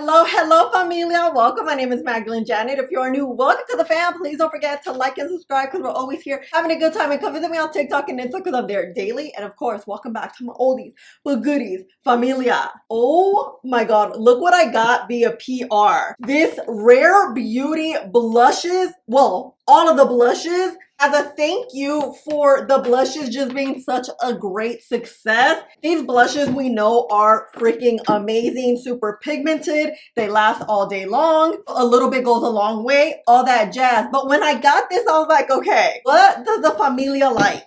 Hello, familia. Welcome. My name is MagdalineJanet. If you are new, welcome to the fam. Please don't forget to like and subscribe because we're always here having a good time. And come visit me on TikTok and Insta because I'm there daily. And of course, welcome back to my oldies but goodies, familia. Oh my God, look what I got via PR. This Rare Beauty blushes. Well, all of the blushes. As a thank you for the blushes just being such a great success. These blushes we know are freaking amazing, super pigmented. They last all day long. A little bit goes a long way, all that jazz. But when I got this, I was like, okay, what does the familia like?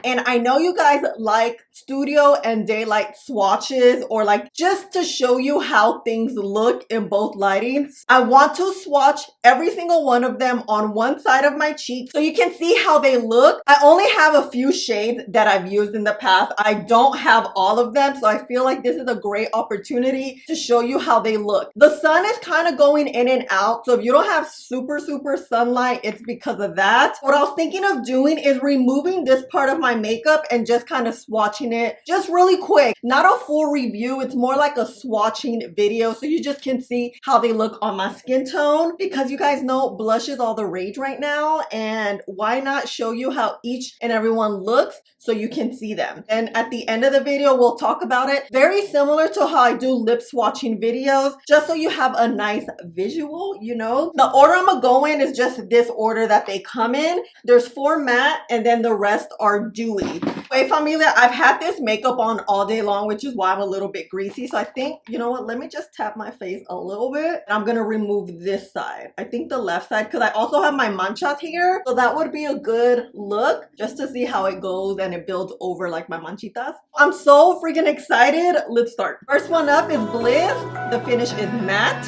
And I know you guys like studio and daylight swatches, or like just to show you how things look in both lightings. I want to swatch every single one of them on one side of my cheek so you can see how they look. I only have a few shades that I've used in the past. I don't have all of them, so I feel like this is a great opportunity to show you how they look. The sun is kind of going in and out, so if you don't have super sunlight, it's because of that. What I was thinking of doing is removing this part of my makeup and just kind of swatching it just really quick. Not a full review, it's more like a swatching video so you just can see how they look on my skin tone, because you guys know blush is all the rage right now, and why not show you how each and every one looks so you can see them. And at the end of the video we'll talk about it, very similar to how I do lip swatching videos, just so you have a nice visual, you know. The order I'm gonna go in is just this order that they come in. There's 4 matte and then the rest are dewy. Hey familia, I've had this makeup on all day long, which is why I'm a little bit greasy. So I think, you know what, let me just tap my face a little bit. And I'm gonna remove this side. I think the left side, because I also have my manchas here. So that would be a good look just to see how it goes and it builds over like my manchitas. I'm so freaking excited. Let's start. First one up is Bliss. The finish is matte.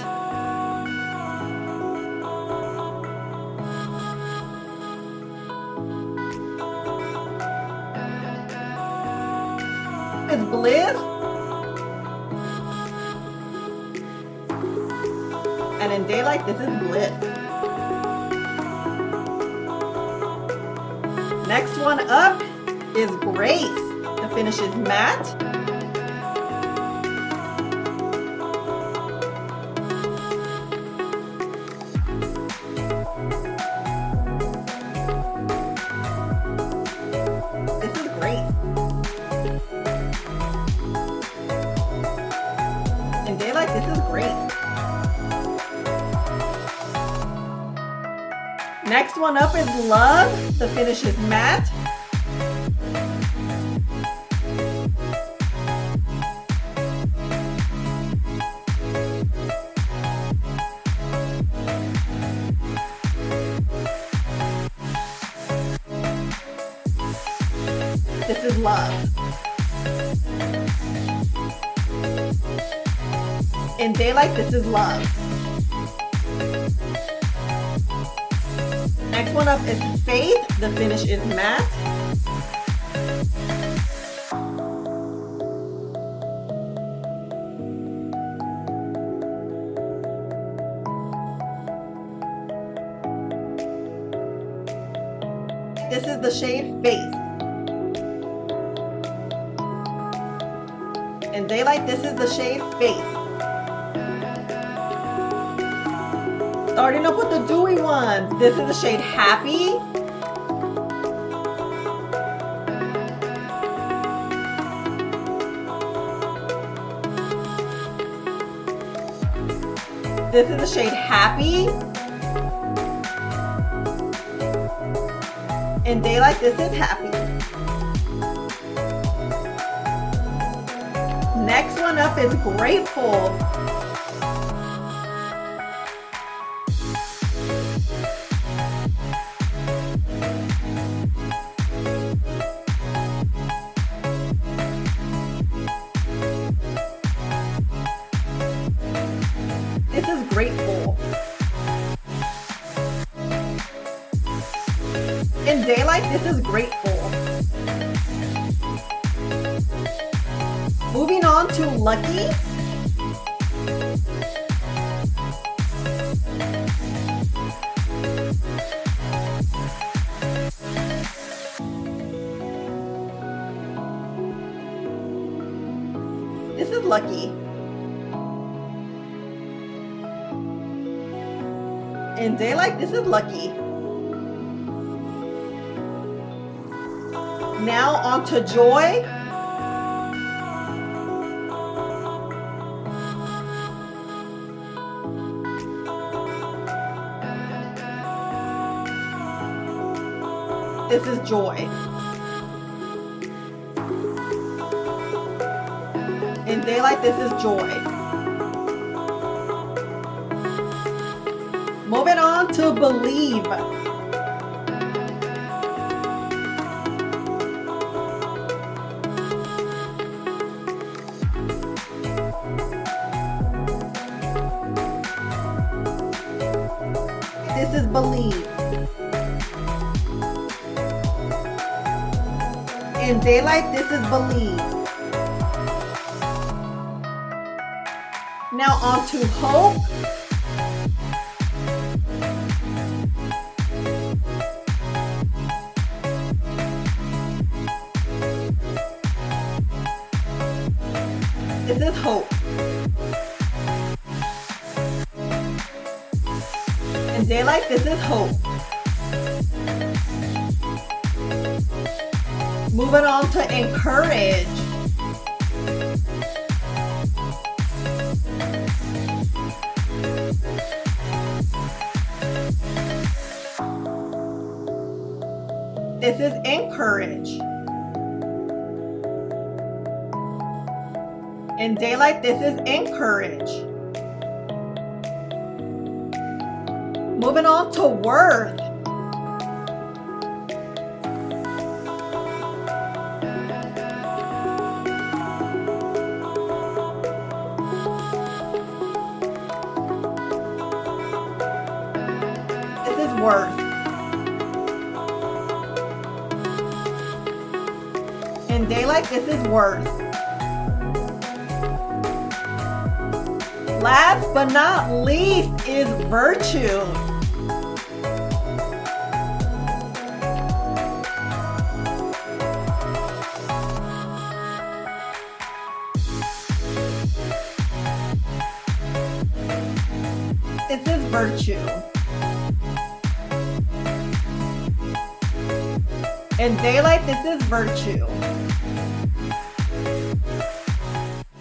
Is Bliss, and in daylight this is Bliss. Next one up is Grace. The finish is matte. This is Grace. Daylight, this is great. Next one up is Love. The finish is matte. This is Love. In daylight, this is Love. Next one up is Faith. The finish is matte. This is the shade Faith. In daylight, this is the shade Faith. Starting up with the dewy ones. This is the shade Happy. This is the shade Happy. In daylight, this is Happy. Next one up is Grateful. This is Grateful. In daylight, this is Grateful. Moving on to Lucky. This is Lucky. In daylight, this is lucky. Now on to joy. This is joy. In daylight, this is joy. Moving on to believe. This is believe. In daylight, this is believe. Now on to hope. This is hope. In daylight, this is hope. Moving on to encourage. This is encourage. In daylight, this is encourage. Moving on to worth. This is worth. In daylight, this is worth. Last but not least is virtue. This is virtue. In daylight, this is virtue.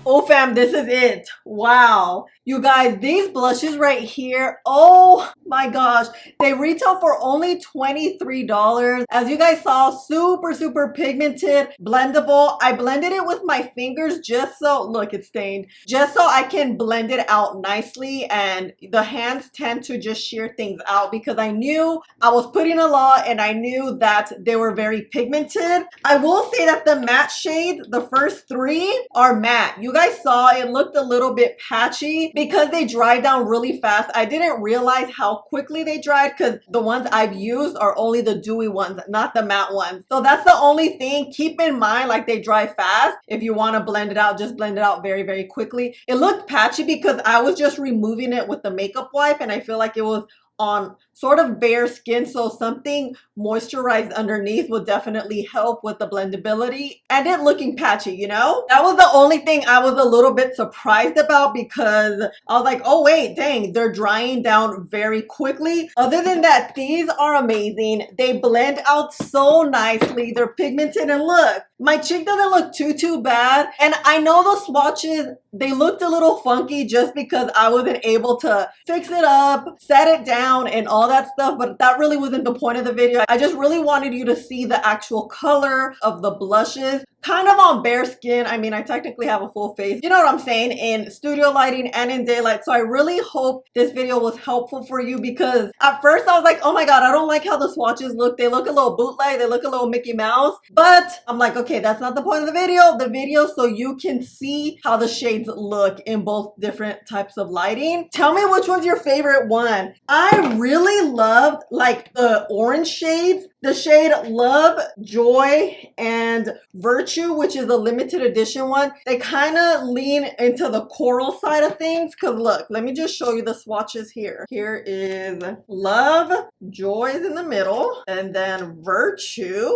Oh fam, this is it. Wow. You guys, these blushes right here, oh my gosh, they retail for only $23. As you guys saw, super pigmented, blendable. I blended it with my fingers just so, look, it's stained, just so I can blend it out nicely, and the hands tend to just shear things out because I knew I was putting a lot and I knew that they were very pigmented. I will say that the matte shades, the first three, are matte. You guys saw it looked a little bit patchy because they dry down really fast. I didn't realize how quickly they dried because the ones I've used are only the dewy ones, not the matte ones. So that's the only thing. Keep in mind, like, they dry fast. If you want to blend it out, just blend it out very quickly. It looked patchy because I was just removing it with the makeup wipe, and I feel like it was on sort of bare skin, so something moisturized underneath would definitely help with the blendability and it looking patchy, you know? That was the only thing I was a little bit surprised about because I was like, oh wait, dang, they're drying down very quickly. Other than that, these are amazing. They blend out so nicely. They're pigmented, and look, my cheek doesn't look too bad. And I know the swatches, they looked a little funky just because I wasn't able to fix it up, set it down, and all that stuff, but that really wasn't the point of the video. I just really wanted you to see the actual color of the blushes, kind of on bare skin. I mean, I technically have a full face, you know what I'm saying, in studio lighting and in daylight. So I really hope this video was helpful for you because at first I was like, oh my god, I don't like how the swatches look. They look a little bootleg, they look a little Mickey Mouse, but I'm like, okay, that's not the point of the video. The video so you can see how the shades look in both different types of lighting. Tell me which one's your favorite one. I really loved like the orange shades, the shade Love, Joy, and Virtue, which is a limited edition one. They kind of lean into the coral side of things because look, let me just show you the swatches here. Here is Love, Joy is in the middle, and then Virtue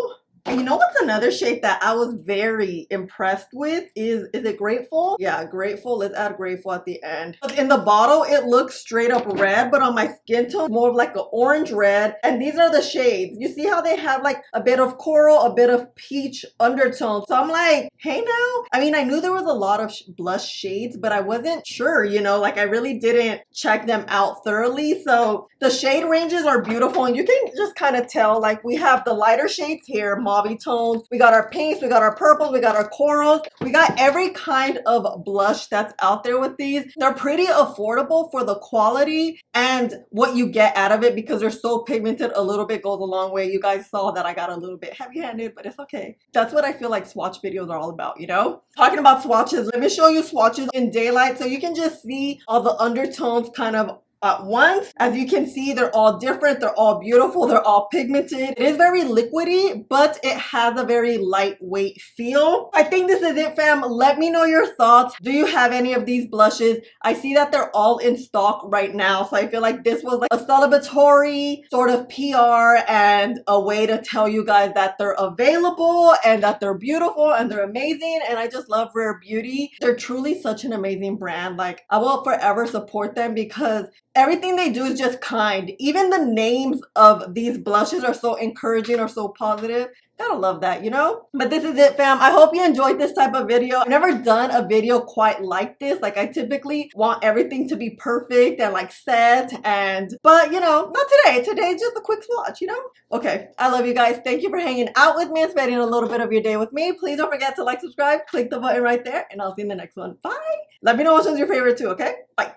And you know what's another shade that I was very impressed with is it Grateful? Yeah, Grateful. Let's add Grateful at the end. But in the bottle, it looks straight up red, but on my skin tone, more of like an orange red. And these are the shades. You see how they have like a bit of coral, a bit of peach undertone. So I'm like, hey now. I mean, I knew there was a lot of blush shades, but I wasn't sure, you know, like I really didn't check them out thoroughly. So the shade ranges are beautiful, and you can just kind of tell, like we have the lighter shades here, mauvey tones, we got our pinks, we got our purples, we got our corals, we got every kind of blush that's out there with these. They're pretty affordable for the quality and what you get out of it, because they're so pigmented. A little bit goes a long way. You guys saw that I got a little bit heavy-handed, but it's okay. That's what I feel like swatch videos are all about, you know? Talking about swatches, let me show you swatches in daylight so you can just see all the undertones kind of at once. As you can see, they're all different, they're all beautiful, they're all pigmented. It is very liquidy, but it has a very lightweight feel. I think this is it, fam. Let me know your thoughts. Do you have any of these blushes? I see that they're all in stock right now, so I feel like this was like a celebratory sort of PR and a way to tell you guys that they're available and that they're beautiful and they're amazing. And I just love Rare Beauty. They're truly such an amazing brand. Like, I will forever support them because everything they do is just kind. Even the names of these blushes are so encouraging or so positive. Gotta love that, you know? But this is it, fam. I hope you enjoyed this type of video. I've never done a video quite like this. Like, I typically want everything to be perfect and like set, but you know, not today. Today's just a quick swatch, you know? Okay, I love you guys. Thank you for hanging out with me and spending a little bit of your day with me. Please don't forget to like, subscribe, click the button right there, and I'll see you in the next one. Bye. Let me know which one's your favorite too, okay? Bye.